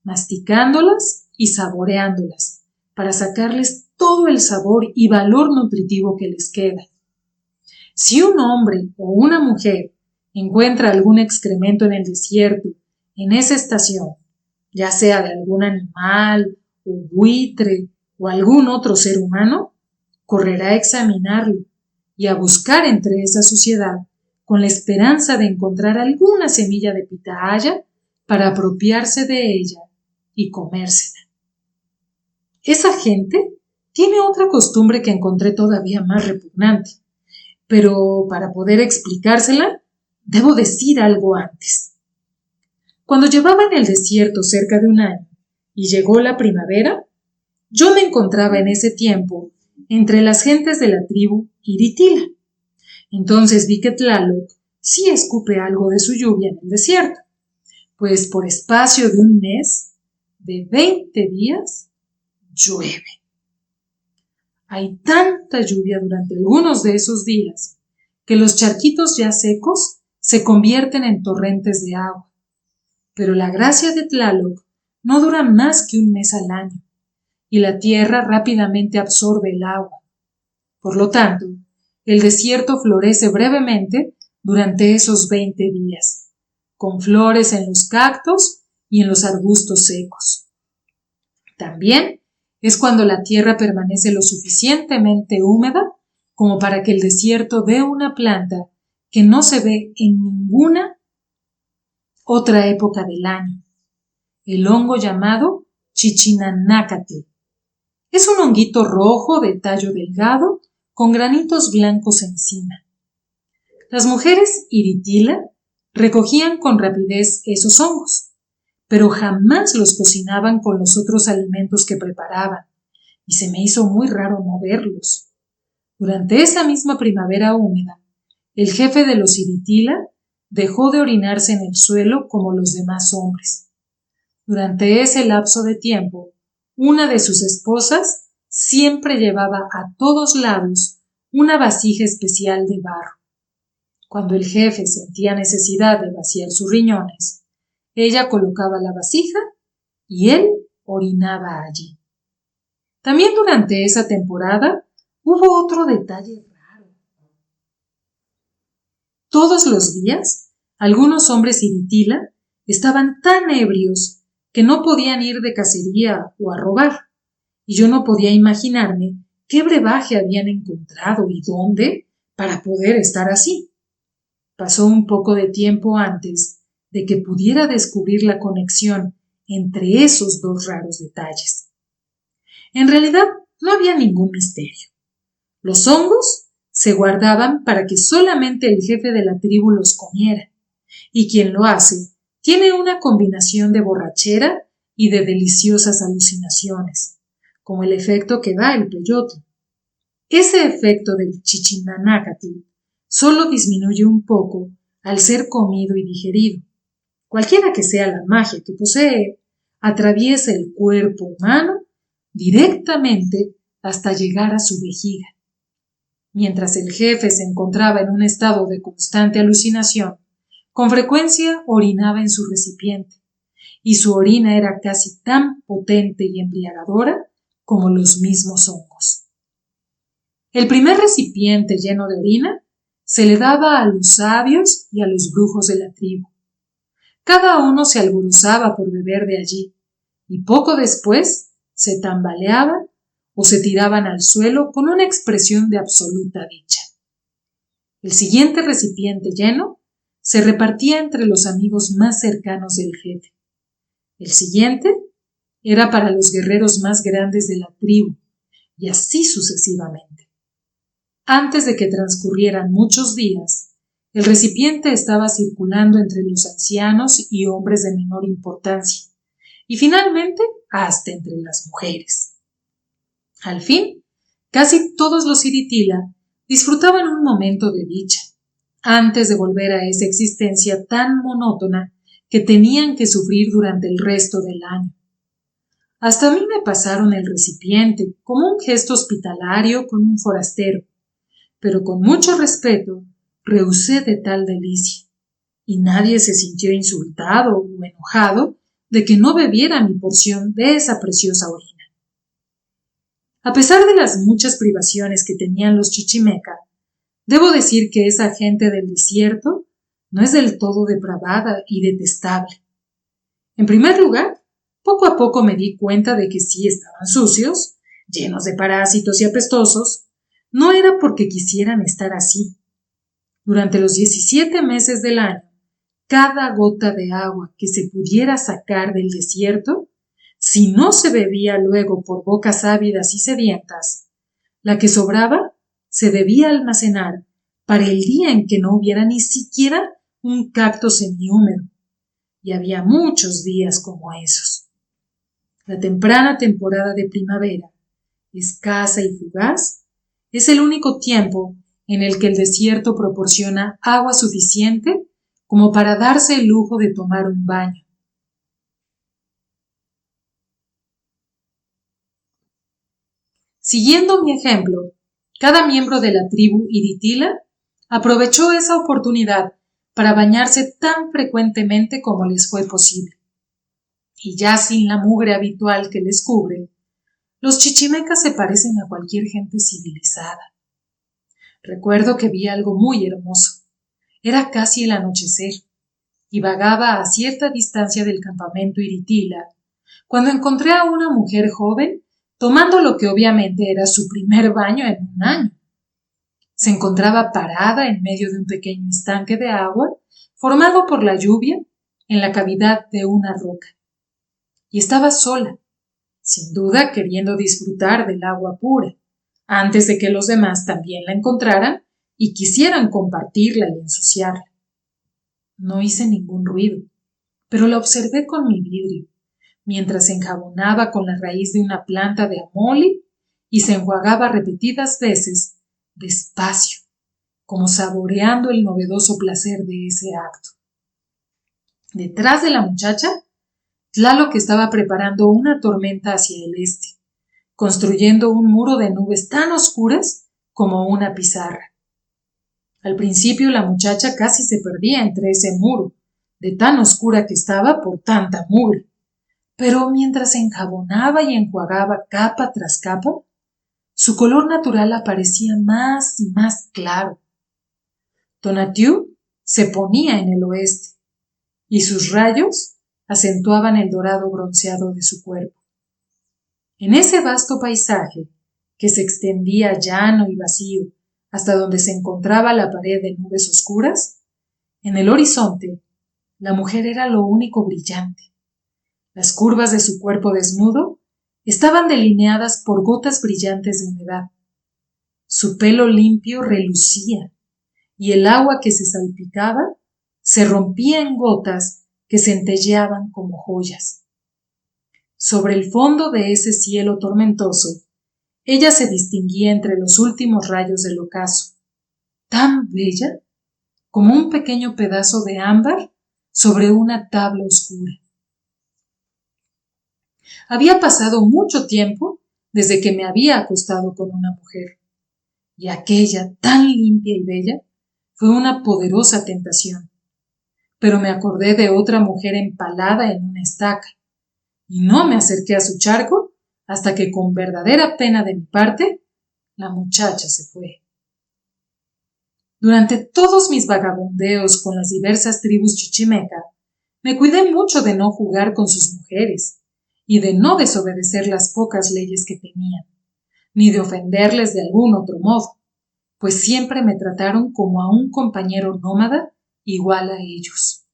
masticándolas y saboreándolas, para sacarles todo el sabor y valor nutritivo que les queda. Si un hombre o una mujer encuentra algún excremento en el desierto, en esa estación, ya sea de algún animal, o buitre, o algún otro ser humano, correrá a examinarlo y a buscar entre esa suciedad con la esperanza de encontrar alguna semilla de pitahaya para apropiarse de ella y comérsela. Esa gente tiene otra costumbre que encontré todavía más repugnante, pero para poder explicársela, debo decir algo antes. Cuando llevaba en el desierto cerca de un año y llegó la primavera, yo me encontraba en ese tiempo entre las gentes de la tribu Iritila. Entonces vi que Tlaloc sí escupe algo de su lluvia en el desierto, pues por espacio de un mes, de 20 días, llueve. Hay tanta lluvia durante algunos de esos días que los charquitos ya secos se convierten en torrentes de agua. Pero la gracia de Tlaloc no dura más que un mes al año, y la tierra rápidamente absorbe el agua. Por lo tanto, el desierto florece brevemente durante esos 20 días, con flores en los cactos y en los arbustos secos. También es cuando la tierra permanece lo suficientemente húmeda como para que el desierto dé una planta que no se ve en ninguna otra época del año, el hongo llamado Chichinanácatl. Es un honguito rojo de tallo delgado con granitos blancos encima. Las mujeres Iritila recogían con rapidez esos hongos, pero jamás los cocinaban con los otros alimentos que preparaban, y se me hizo muy raro no verlos. Durante esa misma primavera húmeda, el jefe de los Iritila dejó de orinarse en el suelo como los demás hombres. Durante ese lapso de tiempo, una de sus esposas siempre llevaba a todos lados una vasija especial de barro. Cuando el jefe sentía necesidad de vaciar sus riñones, ella colocaba la vasija y él orinaba allí. También durante esa temporada hubo otro detalle raro. Todos los días, algunos hombres Iritila estaban tan ebrios que no podían ir de cacería o a robar, y yo no podía imaginarme qué brebaje habían encontrado y dónde para poder estar así. Pasó un poco de tiempo antes de que pudiera descubrir la conexión entre esos dos raros detalles. En realidad no había ningún misterio. Los hongos se guardaban para que solamente el jefe de la tribu los comiera, y quien lo hace tiene una combinación de borrachera y de deliciosas alucinaciones, como el efecto que da el peyote. Ese efecto del Chichinanácatl solo disminuye un poco al ser comido y digerido. Cualquiera que sea la magia que posee, atraviesa el cuerpo humano directamente hasta llegar a su vejiga. Mientras el jefe se encontraba en un estado de constante alucinación, con frecuencia orinaba en su recipiente, y su orina era casi tan potente y embriagadora como los mismos hongos. El primer recipiente lleno de orina se le daba a los sabios y a los brujos de la tribu. Cada uno se alborozaba por beber de allí, y poco después se tambaleaban o se tiraban al suelo con una expresión de absoluta dicha. El siguiente recipiente lleno se repartía entre los amigos más cercanos del jefe. El siguiente era para los guerreros más grandes de la tribu, y así sucesivamente. Antes de que transcurrieran muchos días, el recipiente estaba circulando entre los ancianos y hombres de menor importancia, y finalmente hasta entre las mujeres. Al fin, casi todos los Iritila disfrutaban un momento de dicha, antes de volver a esa existencia tan monótona que tenían que sufrir durante el resto del año. Hasta a mí me pasaron el recipiente, como un gesto hospitalario con un forastero, pero con mucho respeto rehusé de tal delicia, y nadie se sintió insultado o enojado de que no bebiera mi porción de esa preciosa orina. A pesar de las muchas privaciones que tenían los chichimeca, debo decir que esa gente del desierto no es del todo depravada y detestable. En primer lugar, poco a poco me di cuenta de que si estaban sucios, llenos de parásitos y apestosos, no era porque quisieran estar así. Durante los 17 meses del año, cada gota de agua que se pudiera sacar del desierto, si no se bebía luego por bocas ávidas y sedientas, la que sobraba se debía almacenar para el día en que no hubiera ni siquiera un cacto semihúmedo, y había muchos días como esos. La temprana temporada de primavera, escasa y fugaz, es el único tiempo en el que el desierto proporciona agua suficiente como para darse el lujo de tomar un baño. Siguiendo mi ejemplo, cada miembro de la tribu Iritila aprovechó esa oportunidad para bañarse tan frecuentemente como les fue posible. Y ya sin la mugre habitual que les cubre, los chichimecas se parecen a cualquier gente civilizada. Recuerdo que vi algo muy hermoso. Era casi el anochecer, y vagaba a cierta distancia del campamento Iritila, cuando encontré a una mujer joven tomando lo que obviamente era su primer baño en un año. Se encontraba parada en medio de un pequeño estanque de agua formado por la lluvia en la cavidad de una roca. Y estaba sola, sin duda queriendo disfrutar del agua pura, antes de que los demás también la encontraran y quisieran compartirla y ensuciarla. No hice ningún ruido, pero la observé con mi vidrio, mientras se enjabonaba con la raíz de una planta de amoli y se enjuagaba repetidas veces, despacio, como saboreando el novedoso placer de ese acto. Detrás de la muchacha, Tlaloc estaba preparando una tormenta hacia el este, construyendo un muro de nubes tan oscuras como una pizarra. Al principio la muchacha casi se perdía entre ese muro, de tan oscura que estaba por tanta mugre, pero mientras se enjabonaba y enjuagaba capa tras capa, su color natural aparecía más y más claro. Tonatiuh se ponía en el oeste, y sus rayos acentuaban el dorado bronceado de su cuerpo. En ese vasto paisaje, que se extendía llano y vacío hasta donde se encontraba la pared de nubes oscuras, en el horizonte, la mujer era lo único brillante. Las curvas de su cuerpo desnudo estaban delineadas por gotas brillantes de humedad. Su pelo limpio relucía, y el agua que se salpicaba se rompía en gotas que centelleaban como joyas. Sobre el fondo de ese cielo tormentoso, ella se distinguía entre los últimos rayos del ocaso, tan bella como un pequeño pedazo de ámbar sobre una tabla oscura. Había pasado mucho tiempo desde que me había acostado con una mujer, y aquella tan limpia y bella fue una poderosa tentación. Pero me acordé de otra mujer empalada en una estaca, y no me acerqué a su charco hasta que, con verdadera pena de mi parte, la muchacha se fue. Durante todos mis vagabundeos con las diversas tribus chichimeca, me cuidé mucho de no jugar con sus mujeres y de no desobedecer las pocas leyes que tenían, ni de ofenderles de algún otro modo, pues siempre me trataron como a un compañero nómada igual a ellos.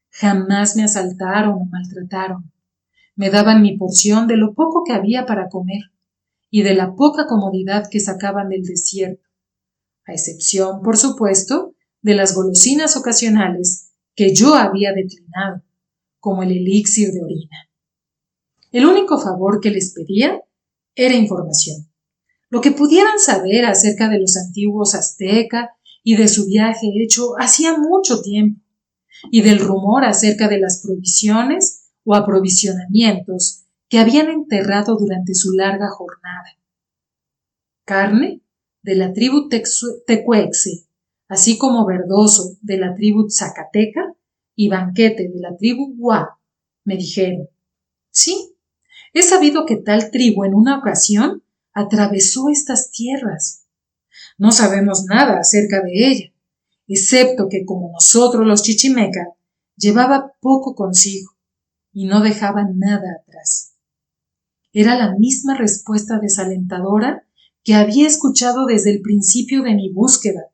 Jamás me asaltaron o maltrataron. Me daban mi porción de lo poco que había para comer y de la poca comodidad que sacaban del desierto, a excepción, por supuesto, de las golosinas ocasionales que yo había declinado, como el elixir de orina. El único favor que les pedía Era información. Lo que pudieran saber acerca de los antiguos azteca y de su viaje hecho hacía mucho tiempo, y del rumor acerca de las provisiones o aprovisionamientos que habían enterrado durante su larga jornada. Carne de la tribu tecuexe, así como verdoso de la tribu zacateca y banquete de la tribu guá, me dijeron. Sí, he sabido que tal tribu en una ocasión atravesó estas tierras. No sabemos nada acerca de ella, excepto que, como nosotros los chichimeca, llevaba poco consigo y no dejaba nada atrás. Era la misma respuesta desalentadora que había escuchado desde el principio de mi búsqueda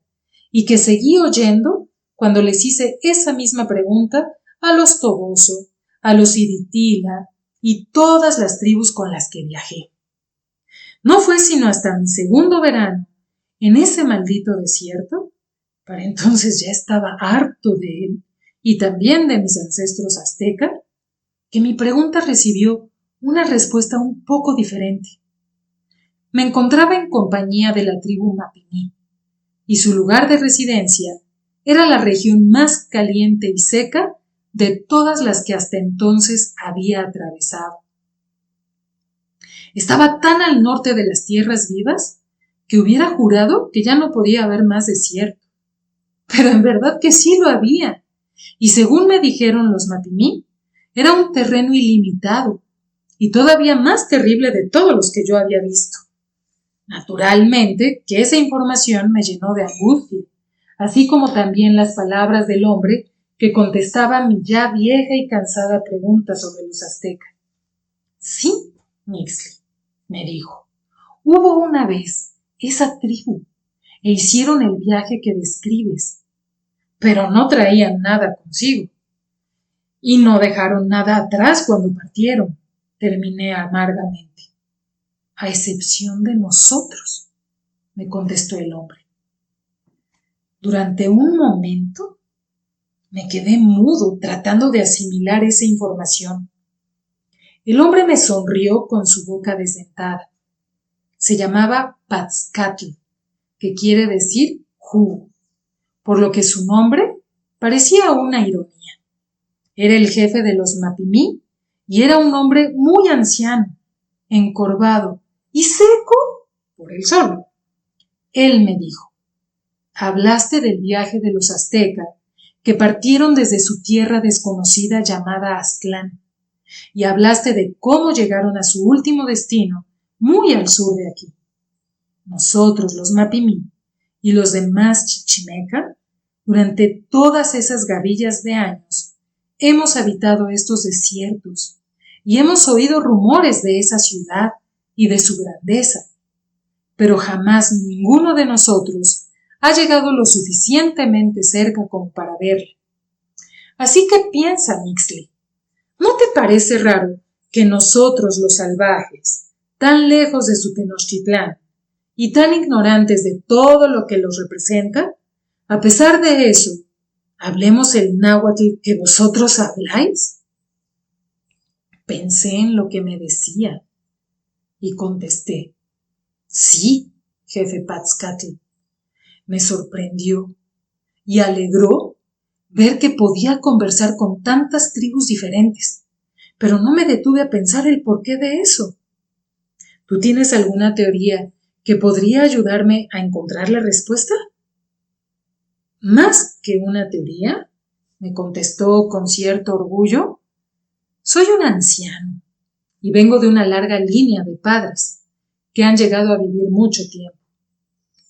y que seguí oyendo cuando les hice esa misma pregunta a los Toboso, a los Iritila y todas las tribus con las que viajé. No fue sino hasta mi segundo verano en ese maldito desierto, para entonces ya estaba harto de él y también de mis ancestros azteca, que mi pregunta recibió una respuesta un poco diferente. Me encontraba en compañía de la tribu Mapimí, y su lugar de residencia era la región más caliente y seca de todas las que hasta entonces había atravesado. Estaba tan al norte de las tierras vivas que hubiera jurado que ya no podía haber más desierto. Pero en verdad que sí lo había, y según me dijeron los Mapimí, era un terreno ilimitado y todavía más terrible de todos los que yo había visto. Naturalmente que esa información me llenó de angustia, así como también las palabras del hombre que contestaba mi ya vieja y cansada pregunta sobre los aztecas. Sí, Mixli, me dijo, hubo una vez esa tribu e hicieron el viaje que describes, pero no traían nada consigo. Y no dejaron nada atrás cuando partieron, terminé amargamente. A excepción de nosotros, me contestó el hombre. Durante un momento me quedé mudo tratando de asimilar esa información. El hombre me sonrió con su boca desdentada. Se llamaba Patzcatl, que quiere decir jugo, por lo que su nombre parecía una ironía. Era el jefe de los Mapimí y era un hombre muy anciano, encorvado y seco por el sol. Él me dijo, hablaste del viaje de los aztecas que partieron desde su tierra desconocida llamada Aztlán, y hablaste de cómo llegaron a su último destino muy al sur de aquí. Nosotros, los Mapimí y los demás chichimeca, durante todas esas gavillas de años, hemos habitado estos desiertos y hemos oído rumores de esa ciudad y de su grandeza, pero jamás ninguno de nosotros ha llegado lo suficientemente cerca como para verla. Así que piensa, Mixli, ¿no te parece raro que nosotros los salvajes, tan lejos de su Tenochtitlán y tan ignorantes de todo lo que los representa, a pesar de eso, hablemos el náhuatl que vosotros habláis? Pensé en lo que me decía y contesté, sí, jefe Patzcatl. Me sorprendió y alegró ver que podía conversar con tantas tribus diferentes, pero no me detuve a pensar el porqué de eso. ¿Tú tienes alguna teoría que podría ayudarme a encontrar la respuesta? Más que una teoría, me contestó con cierto orgullo, soy un anciano y vengo de una larga línea de padres que han llegado a vivir mucho tiempo.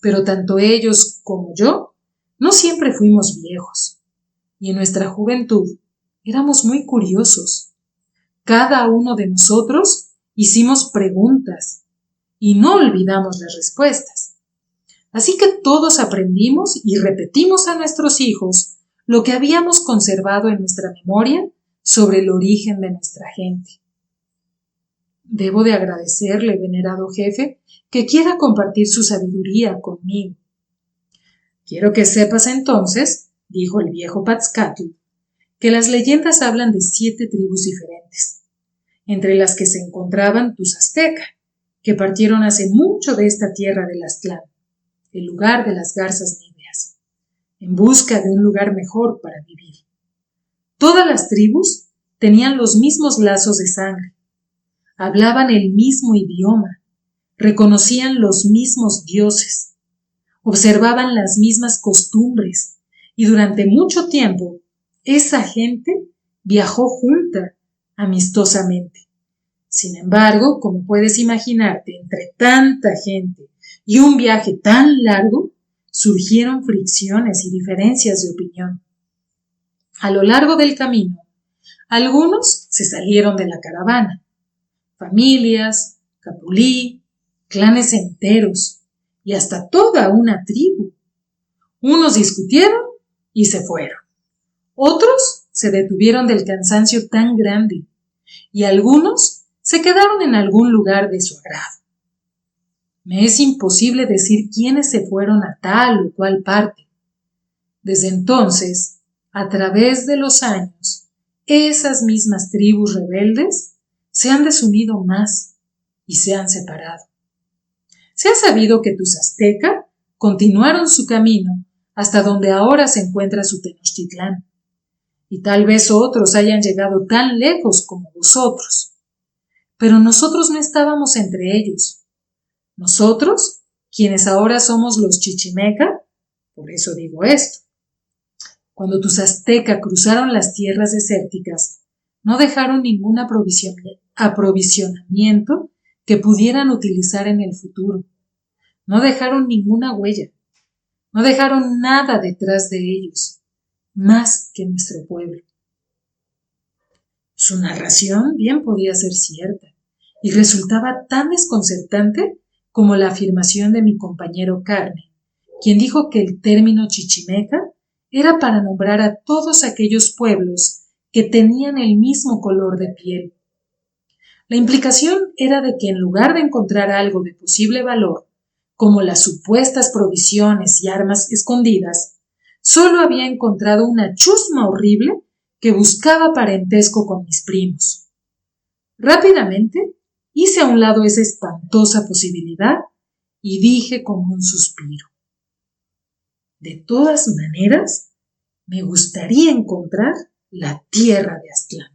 Pero tanto ellos como yo no siempre fuimos viejos, y en nuestra juventud éramos muy curiosos. Cada uno de nosotros hicimos preguntas y no olvidamos las respuestas. Así que todos aprendimos y repetimos a nuestros hijos lo que habíamos conservado en nuestra memoria sobre el origen de nuestra gente. Debo de agradecerle, venerado jefe, que quiera compartir su sabiduría conmigo. Quiero que sepas entonces, dijo el viejo Patzcatl, que las leyendas hablan de 7 tribus diferentes, entre las que se encontraban tus aztecas, que partieron hace mucho de esta tierra del Aztlán, el lugar de las garzas níveas, en busca de un lugar mejor para vivir. Todas las tribus tenían los mismos lazos de sangre, hablaban el mismo idioma, reconocían los mismos dioses, observaban las mismas costumbres y durante mucho tiempo esa gente viajó junta amistosamente. Sin embargo, como puedes imaginarte, entre tanta gente y un viaje tan largo, surgieron fricciones y diferencias de opinión. A lo largo del camino, algunos se salieron de la caravana, familias, capulí, clanes enteros y hasta toda una tribu. Unos discutieron y se fueron. Otros se detuvieron del cansancio tan grande y algunos se quedaron en algún lugar de su agrado. Me es imposible decir quiénes se fueron a tal o cual parte. Desde entonces, a través de los años, esas mismas tribus rebeldes se han desunido más y se han separado. Se ha sabido que tus aztecas continuaron su camino hasta donde ahora se encuentra su Tenochtitlán, y tal vez otros hayan llegado tan lejos como vosotros. Pero nosotros no estábamos entre ellos. Nosotros, quienes ahora somos los chichimeca, por eso digo esto. Cuando tus aztecas cruzaron las tierras desérticas, no dejaron ningún aprovisionamiento que pudieran utilizar en el futuro. No dejaron ninguna huella. No dejaron nada detrás de ellos, más que nuestro pueblo. Su narración bien podía ser cierta y resultaba tan desconcertante como la afirmación de mi compañero Carne, quien dijo que el término chichimeca era para nombrar a todos aquellos pueblos que tenían el mismo color de piel. La implicación era de que en lugar de encontrar algo de posible valor, como las supuestas provisiones y armas escondidas, solo había encontrado una chusma horrible que buscaba parentesco con mis primos. Rápidamente hice a un lado esa espantosa posibilidad y dije con un suspiro: de todas maneras, me gustaría encontrar la tierra de Aztlán.